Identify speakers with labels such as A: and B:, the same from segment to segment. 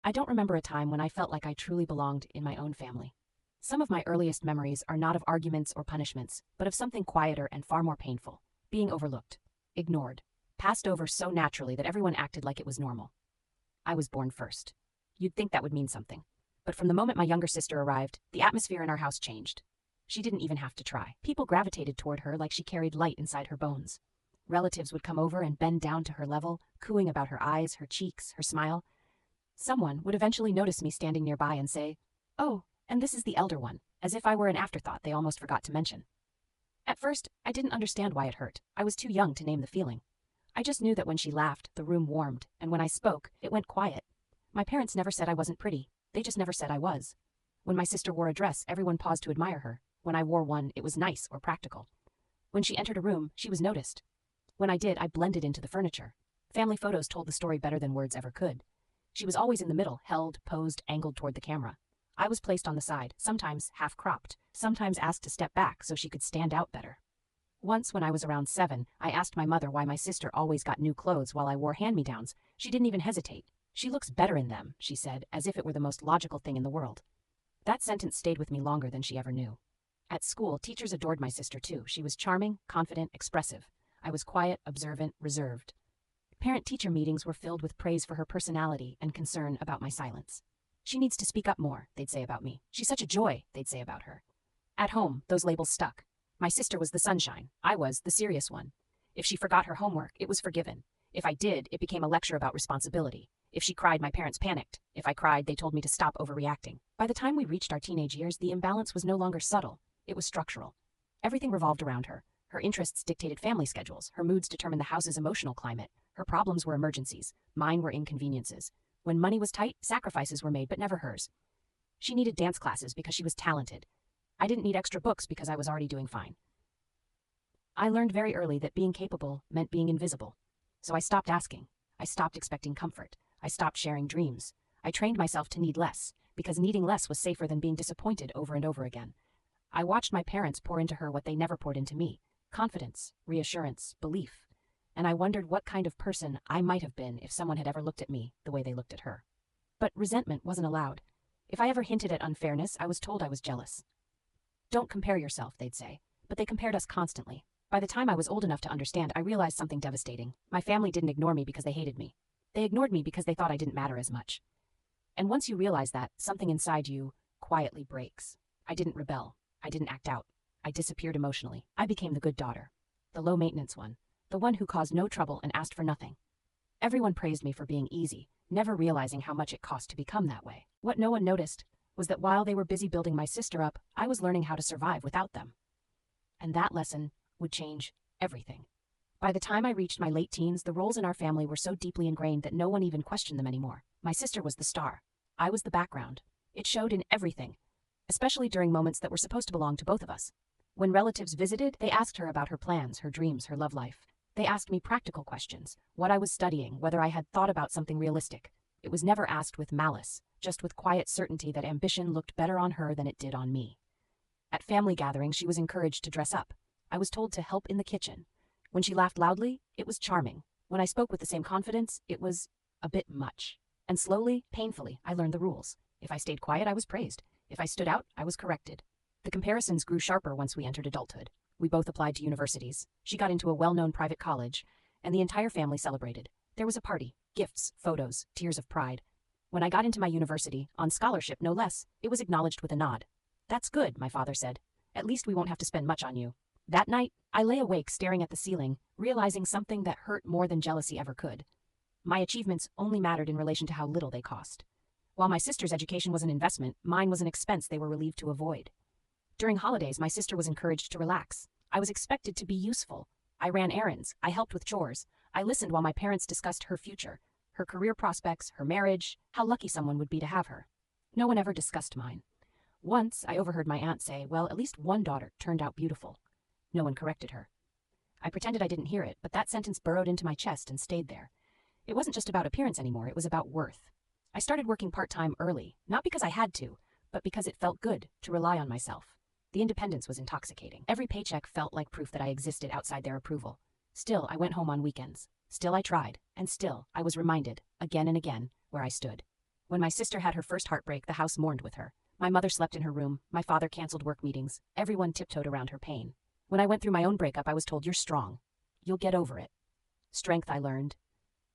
A: I don't remember a time when I felt like I truly belonged in my own family. Some of my earliest memories are not of arguments or punishments, but of something quieter and far more painful: being overlooked, ignored, passed over so naturally that everyone acted like it was normal. I was born first. You'd think that would mean something. But from the moment my younger sister arrived, the atmosphere in our house changed. She didn't even have to try. People gravitated toward her like she carried light inside her bones. Relatives would come over and bend down to her level, cooing about her eyes, her cheeks, her smile. Someone would eventually notice me standing nearby and say, "Oh, and this is the elder one," as if I were an afterthought they almost forgot to mention. At first, I didn't understand why it hurt. I was too young to name the feeling. I just knew that when she laughed, the room warmed, and when I spoke, it went quiet. My parents never said I wasn't pretty. They just never said I was. When my sister wore a dress, everyone paused to admire her. When I wore one, it was nice or practical. When she entered a room, she was noticed. When I did, I blended into the furniture. Family photos told the story better than words ever could. She was always in the middle, held, posed, angled toward the camera. I was placed on the side, sometimes half-cropped, sometimes asked to step back so she could stand out better. Once, when I was around 7, I asked my mother why my sister always got new clothes while I wore hand-me-downs. She didn't even hesitate. "She looks better in them," she said, as if it were the most logical thing in the world. That sentence stayed with me longer than she ever knew. At school, teachers adored my sister too. She was charming, confident, expressive. I was quiet, observant, reserved. Parent-teacher meetings were filled with praise for her personality and concern about my silence. "She needs to speak up more," they'd say about me. "She's such a joy," they'd say about her. At home, those labels stuck. My sister was the sunshine. I was the serious one. If she forgot her homework, it was forgiven. If I did, it became a lecture about responsibility. If she cried, my parents panicked. If I cried, they told me to stop overreacting. By the time we reached our teenage years, the imbalance was no longer subtle. It was structural. Everything revolved around her. Her interests dictated family schedules. Her moods determined the house's emotional climate. Her problems were emergencies. Mine were inconveniences. When money was tight, sacrifices were made, but never hers. She needed dance classes because she was talented. I didn't need extra books because I was already doing fine. I learned very early that being capable meant being invisible. So I stopped asking. I stopped expecting comfort. I stopped sharing dreams. I trained myself to need less, because needing less was safer than being disappointed over and over again. I watched my parents pour into her what they never poured into me: confidence, reassurance, belief. And I wondered what kind of person I might have been if someone had ever looked at me the way they looked at her. But resentment wasn't allowed. If I ever hinted at unfairness, I was told I was jealous. "Don't compare yourself," they'd say. But they compared us constantly. By the time I was old enough to understand, I realized something devastating. My family didn't ignore me because they hated me. They ignored me because they thought I didn't matter as much. And once you realize that, something inside you quietly breaks. I didn't rebel. I didn't act out. I disappeared emotionally. I became the good daughter. The low-maintenance one. The one who caused no trouble and asked for nothing. Everyone praised me for being easy, never realizing how much it cost to become that way. What no one noticed was that while they were busy building my sister up, I was learning how to survive without them. And that lesson would change everything. By the time I reached my late teens, the roles in our family were so deeply ingrained that no one even questioned them anymore. My sister was the star. I was the background. It showed in everything, especially during moments that were supposed to belong to both of us. When relatives visited, they asked her about her plans, her dreams, her love life. They asked me practical questions: what I was studying, whether I had thought about something realistic. It was never asked with malice, just with quiet certainty that ambition looked better on her than it did on me. At family gatherings, she was encouraged to dress up. I was told to help in the kitchen. When she laughed loudly, it was charming. When I spoke with the same confidence, it was a bit much. And slowly, painfully, I learned the rules. If I stayed quiet, I was praised. If I stood out, I was corrected. The comparisons grew sharper once we entered adulthood. We both applied to universities. She got into a well-known private college, and the entire family celebrated. There was a party, gifts, photos, tears of pride. When I got into my university, on scholarship no less, it was acknowledged with a nod. "That's good," my father said. "At least we won't have to spend much on you." That night, I lay awake staring at the ceiling, realizing something that hurt more than jealousy ever could. My achievements only mattered in relation to how little they cost. While my sister's education was an investment, mine was an expense they were relieved to avoid. During holidays, my sister was encouraged to relax. I was expected to be useful. I ran errands. I helped with chores. I listened while my parents discussed her future, her career prospects, her marriage, how lucky someone would be to have her. No one ever discussed mine. Once, I overheard my aunt say, "Well, at least one daughter turned out beautiful." No one corrected her. I pretended I didn't hear it, but that sentence burrowed into my chest and stayed there. It wasn't just about appearance anymore, it was about worth. I started working part-time early, not because I had to, but because it felt good to rely on myself. The independence was intoxicating. Every paycheck felt like proof that I existed outside their approval. Still, I went home on weekends. Still, I tried. And still, I was reminded, again and again, where I stood. When my sister had her first heartbreak, the house mourned with her. My mother slept in her room, my father canceled work meetings, everyone tiptoed around her pain. When I went through my own breakup, I was told, "You're strong. You'll get over it." Strength, I learned,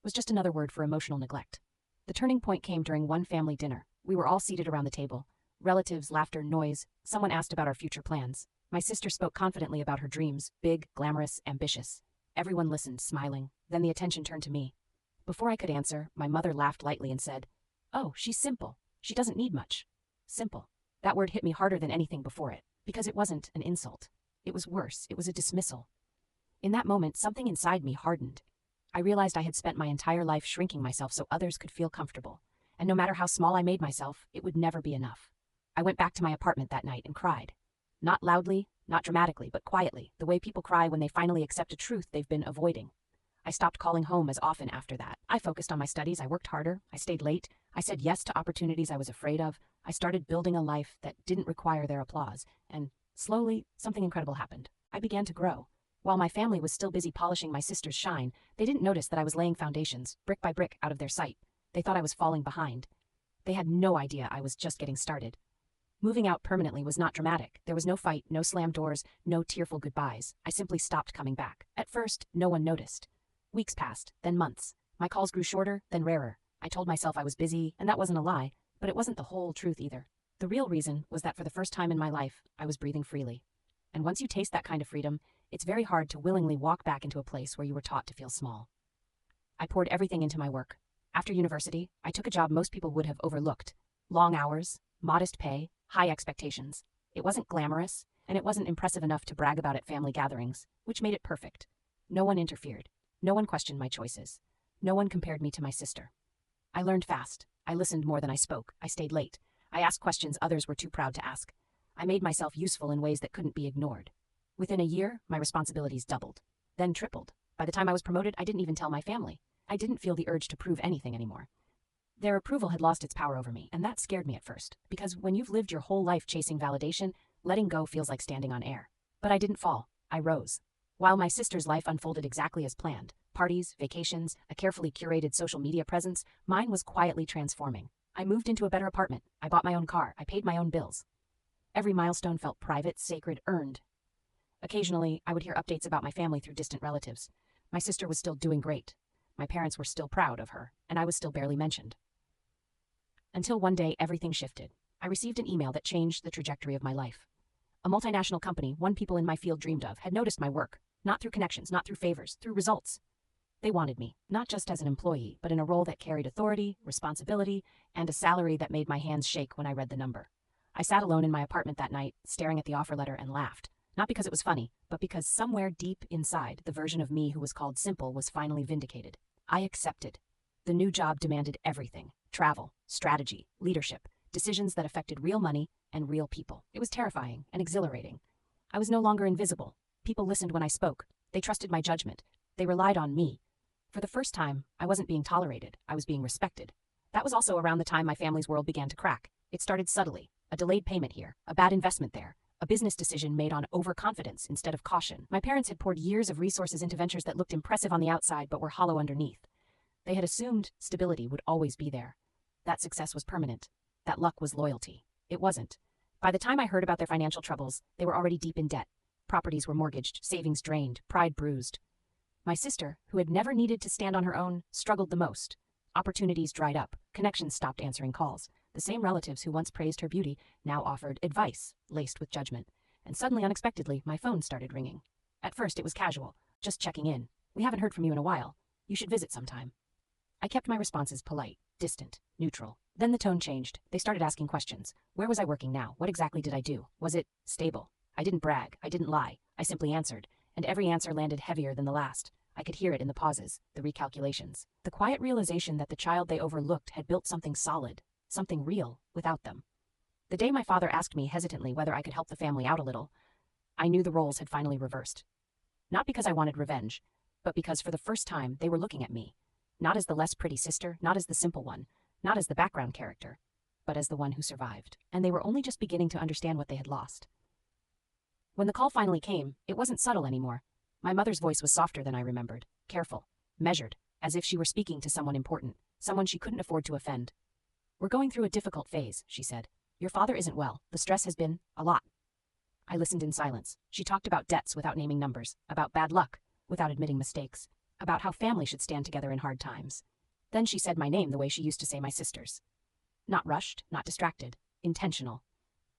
A: was just another word for emotional neglect. The turning point came during one family dinner. We were all seated around the table. Relatives, laughter, noise. Someone asked about our future plans. My sister spoke confidently about her dreams, big, glamorous, ambitious. Everyone listened, smiling. Then the attention turned to me. Before I could answer, my mother laughed lightly and said, "Oh, she's simple. She doesn't need much." Simple. That word hit me harder than anything before it, because it wasn't an insult. It was worse. It was a dismissal. In that moment, something inside me hardened. I realized I had spent my entire life shrinking myself so others could feel comfortable, and no matter how small I made myself, it would never be enough. I went back to my apartment that night and cried. Not loudly, not dramatically, but quietly, the way people cry when they finally accept a truth they've been avoiding. I stopped calling home as often after that. I focused on my studies, I worked harder, I stayed late, I said yes to opportunities I was afraid of, I started building a life that didn't require their applause, and slowly, something incredible happened. I began to grow. While my family was still busy polishing my sister's shine, they didn't notice that I was laying foundations, brick by brick, out of their sight. They thought I was falling behind. They had no idea I was just getting started. Moving out permanently was not dramatic. There was no fight, no slammed doors, no tearful goodbyes. I simply stopped coming back. At first, no one noticed. Weeks passed, then months. My calls grew shorter, then rarer. I told myself I was busy, and that wasn't a lie, but it wasn't the whole truth either. The real reason was that for the first time in my life, I was breathing freely. And once you taste that kind of freedom, it's very hard to willingly walk back into a place where you were taught to feel small. I poured everything into my work. After university, I took a job most people would have overlooked. Long hours, modest pay, high expectations. It wasn't glamorous, and it wasn't impressive enough to brag about at family gatherings, which made it perfect. No one interfered. No one questioned my choices. No one compared me to my sister. I learned fast. I listened more than I spoke. I stayed late. I asked questions others were too proud to ask. I made myself useful in ways that couldn't be ignored. Within a year, my responsibilities doubled, then tripled. By the time I was promoted, I didn't even tell my family. I didn't feel the urge to prove anything anymore. Their approval had lost its power over me, and that scared me at first, because when you've lived your whole life chasing validation, letting go feels like standing on air. But I didn't fall. I rose. While my sister's life unfolded exactly as planned, parties, vacations, a carefully curated social media presence, mine was quietly transforming. I moved into a better apartment. I bought my own car. I paid my own bills. Every milestone felt private, sacred, earned. Occasionally, I would hear updates about my family through distant relatives. My sister was still doing great. My parents were still proud of her, and I was still barely mentioned. Until one day, everything shifted. I received an email that changed the trajectory of my life. A multinational company, one people in my field dreamed of, had noticed my work, not through connections, not through favors, through results. They wanted me, not just as an employee, but in a role that carried authority, responsibility, and a salary that made my hands shake when I read the number. I sat alone in my apartment that night, staring at the offer letter, and laughed. Not because it was funny, but because somewhere deep inside, the version of me who was called simple was finally vindicated. I accepted. The new job demanded everything: travel, strategy, leadership, decisions that affected real money and real people. It was terrifying and exhilarating. I was no longer invisible. People listened when I spoke. They trusted my judgment. They relied on me. For the first time, I wasn't being tolerated. I was being respected. That was also around the time my family's world began to crack. It started subtly. A delayed payment here, a bad investment there, a business decision made on overconfidence instead of caution. My parents had poured years of resources into ventures that looked impressive on the outside but were hollow underneath. They had assumed stability would always be there. That success was permanent. That luck was loyalty. It wasn't. By the time I heard about their financial troubles, they were already deep in debt. Properties were mortgaged, savings drained, pride bruised. My sister, who had never needed to stand on her own, struggled the most. Opportunities dried up. Connections stopped answering calls. The same relatives who once praised her beauty now offered advice, laced with judgment. And suddenly, unexpectedly, my phone started ringing. At first, it was casual, just checking in. "We haven't heard from you in a while. You should visit sometime." I kept my responses polite, distant, neutral. Then the tone changed. They started asking questions. Where was I working now? What exactly did I do? Was it stable? I didn't brag. I didn't lie. I simply answered. And every answer landed heavier than the last. I could hear it in the pauses, the recalculations, the quiet realization that the child they overlooked had built something solid, something real, without them. The day my father asked me hesitantly whether I could help the family out a little, I knew the roles had finally reversed. Not because I wanted revenge, but because for the first time they were looking at me. Not as the less pretty sister, not as the simple one, not as the background character, but as the one who survived. And they were only just beginning to understand what they had lost. When the call finally came, it wasn't subtle anymore. My mother's voice was softer than I remembered, careful, measured, as if she were speaking to someone important, someone she couldn't afford to offend. We're going through a difficult phase, she said. Your father isn't well. The stress has been a lot. I listened in silence. She talked about debts without naming numbers, about bad luck without admitting mistakes, about how family should stand together in hard times. Then she said my name the way she used to say my sister's. Not rushed, not distracted, intentional.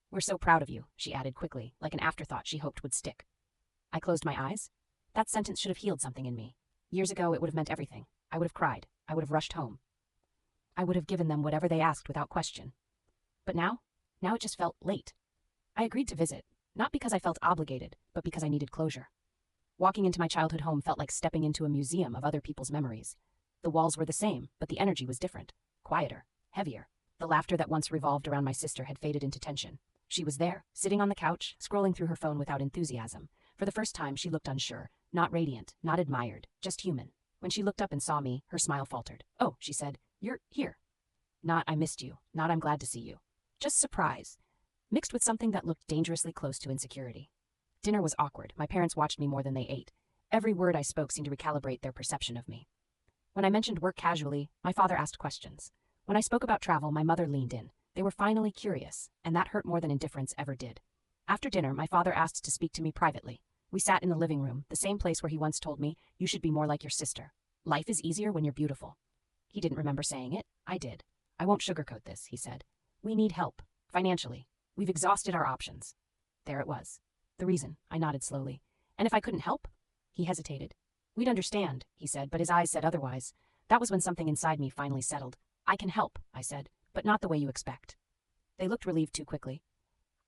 A: We're so proud of you, she added quickly, like an afterthought she hoped would stick. I closed my eyes. That sentence should have healed something in me. Years ago, it would have meant everything. I would have cried. I would have rushed home. I would have given them whatever they asked without question. But now it just felt late. I agreed to visit, not because I felt obligated, but because I needed closure. Walking into my childhood home felt like stepping into a museum of other people's memories. The walls were the same, but the energy was different, quieter, heavier. The laughter that once revolved around my sister had faded into tension. She was there, sitting on the couch, scrolling through her phone without enthusiasm. For the first time, she looked unsure, not radiant, not admired, just human. When she looked up and saw me, her smile faltered. Oh, she said, you're here. Not I missed you, not I'm glad to see you. Just surprise, mixed with something that looked dangerously close to insecurity. Dinner was awkward. My parents watched me more than they ate. Every word I spoke seemed to recalibrate their perception of me. When I mentioned work casually, my father asked questions. When I spoke about travel, my mother leaned in. They were finally curious, and that hurt more than indifference ever did. After dinner, my father asked to speak to me privately. We sat in the living room, the same place where he once told me, you should be more like your sister. Life is easier when you're beautiful. He didn't remember saying it. I did. I won't sugarcoat this, he said. We need help. Financially. We've exhausted our options. There it was. The reason. I nodded slowly. And if I couldn't help? He hesitated. We'd understand, he said, but his eyes said otherwise. That was when something inside me finally settled. I can help, I said, but not the way you expect. They looked relieved too quickly.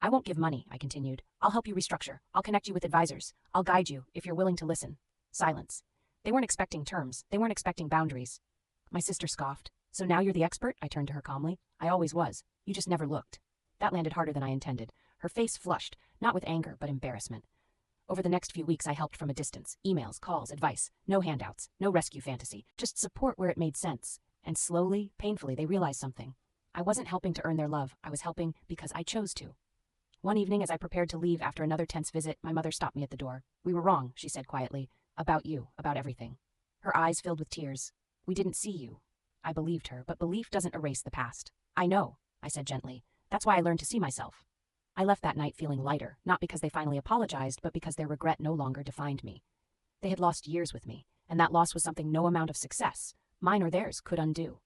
A: I won't give money, I continued. I'll help you restructure. I'll connect you with advisors. I'll guide you, if you're willing to listen. Silence. They weren't expecting terms. They weren't expecting boundaries. My sister scoffed. So now you're the expert? I turned to her calmly. I always was. You just never looked. That landed harder than I intended. Her face flushed, not with anger, but embarrassment. Over the next few weeks, I helped from a distance. Emails, calls, advice. No handouts. No rescue fantasy. Just support where it made sense. And slowly, painfully, they realized something. I wasn't helping to earn their love. I was helping because I chose to. One evening, as I prepared to leave after another tense visit, my mother stopped me at the door. We were wrong, she said quietly. About you, about everything. Her eyes filled with tears. We didn't see you. I believed her, but belief doesn't erase the past. I know, I said gently. That's why I learned to see myself. I left that night feeling lighter, not because they finally apologized, but because their regret no longer defined me. They had lost years with me, and that loss was something no amount of success, mine or theirs, could undo.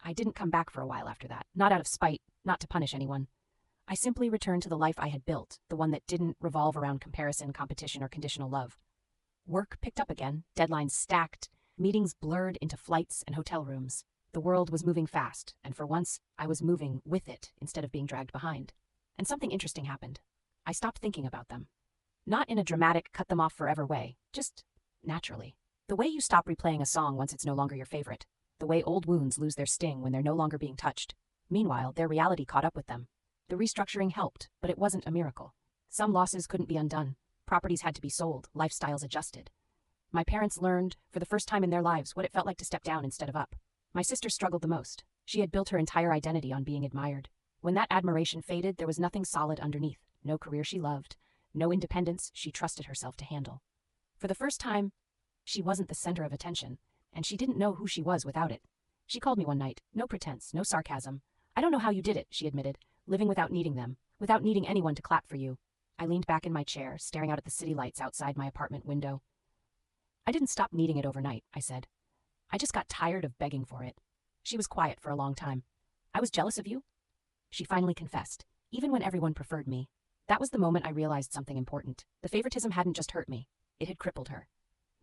A: I didn't come back for a while after that, not out of spite, not to punish anyone. I simply returned to the life I had built, the one that didn't revolve around comparison, competition, or conditional love. Work picked up again, deadlines stacked, meetings blurred into flights and hotel rooms. The world was moving fast, and for once, I was moving with it instead of being dragged behind. And something interesting happened. I stopped thinking about them. Not in a dramatic, cut them off forever way, just naturally. The way you stop replaying a song once it's no longer your favorite. The way old wounds lose their sting when they're no longer being touched. Meanwhile, their reality caught up with them. The restructuring helped, but it wasn't a miracle. Some losses couldn't be undone. Properties had to be sold, lifestyles adjusted. My parents learned, for the first time in their lives, what it felt like to step down instead of up. My sister struggled the most. She had built her entire identity on being admired. When that admiration faded, there was nothing solid underneath. No career she loved, no independence she trusted herself to handle. For the first time, she wasn't the center of attention, and she didn't know who she was without it. She called me one night, no pretense, no sarcasm. I don't know how you did it, she admitted, living without needing them, without needing anyone to clap for you. I leaned back in my chair, staring out at the city lights outside my apartment window. I didn't stop needing it overnight, I said. I just got tired of begging for it. She was quiet for a long time. I was jealous of you? She finally confessed, even when everyone preferred me. That was the moment I realized something important. The favoritism hadn't just hurt me. It had crippled her.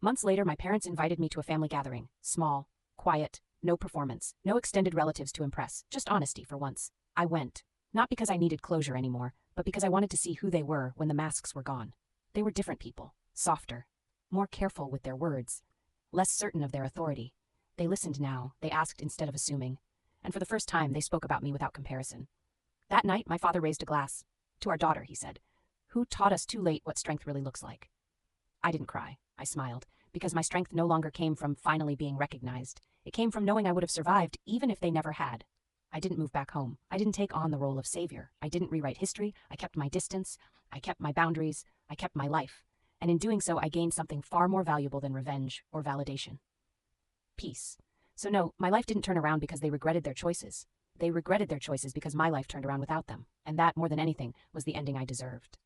A: Months later, my parents invited me to a family gathering. Small, quiet, no performance, no extended relatives to impress, just honesty for once. I went, not because I needed closure anymore, but because I wanted to see who they were when the masks were gone. They were different people, softer, more careful with their words, less certain of their authority. They listened now, they asked instead of assuming, and for the first time they spoke about me without comparison. That night, my father raised a glass. To our daughter, he said, who taught us too late what strength really looks like. I didn't cry. I smiled, because my strength no longer came from finally being recognized. It came from knowing I would have survived, even if they never had. I didn't move back home. I didn't take on the role of savior. I didn't rewrite history. I kept my distance. I kept my boundaries. I kept my life. And in doing so, I gained something far more valuable than revenge or validation. Peace. So no, my life didn't turn around because they regretted their choices. They regretted their choices because my life turned around without them, and that, more than anything, was the ending I deserved.